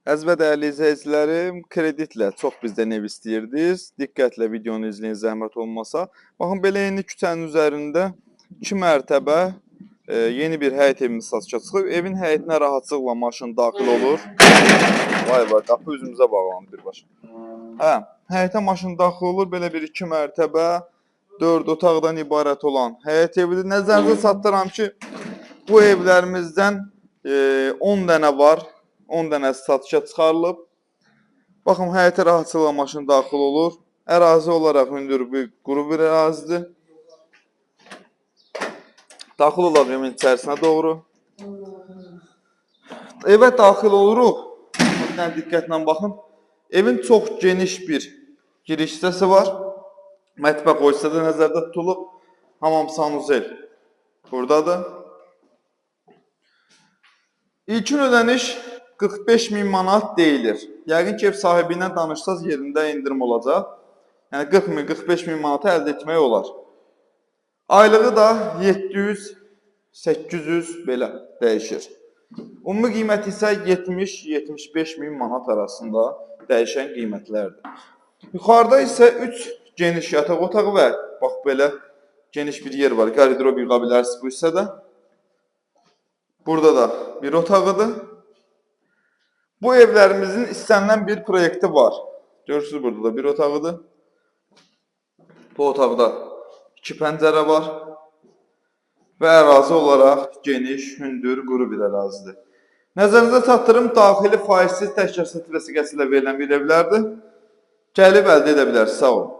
Əziz və dəyərli izləyicilərim, kreditlə çox bizdən ev istəyirdiniz. Diqqətlə videonu izləyin, zəhmət olmasa. Baxın, belə yeni küçənin üzərində 2 mərtəbə yeni bir həyət evimiz satışa çıxıb. Evin həyətinə rahatlıqla maşın daxil olur. Vay vay, qapı üzümüzə bağlandı birbaşa. Həyətə maşın daxil olur. Belə bir 2 mərtəbə, 4 otaqdan ibarət olan həyət evidir. Nəzərinizə çatdıram ki, bu evlərimizdən 10 dənə var. 10 dənəsi satışa çıxarılıb. Baxın, həyətə rahatçılıqla maşın daxil olur. Ərazi olaraq hündür bir quru bir ərazidir. Daxil olaq evin içərisinə doğru. Evə daxil oluruq. Bir dənə diqqətlə baxın. Evin çox geniş bir giriş hissəsi var. Mətbəx o hissədə nəzərdə tutulub. Hamam sanuzel buradadır. İlkin ödəniş 45.000 manat deyilir. Yəqin ki, ev sahibi ilə danışsaz yerində indirim olacaq. Yəni 40.000, 45.000 manatı əldə etmək olar. Aylığı da 700, 800 belə dəyişir. Ümumi qiyməti isə 70-75.000 manat arasında dəyişən qiymətlərdir. Yuxarıda isə 3 geniş yataq otağı və bax belə geniş bir yer var. Qardırop yığa bilərsiniz bu hissədə. Burada da bir otağıdır. Bu evlərimizin istənilən bir proyekti var. Görürsünüz, burada da bir otağıdır. Bu otaqda 2 pəncərə var. Və ərazi olaraq geniş, hündür, quru bir ərazidir. Nəzərinizə çatdırım, daxili faizsiz tək kəsət vəsiqəsi ilə verilən bir evlərdir. Gəlib əldə edə bilərsiniz. Sağ olun.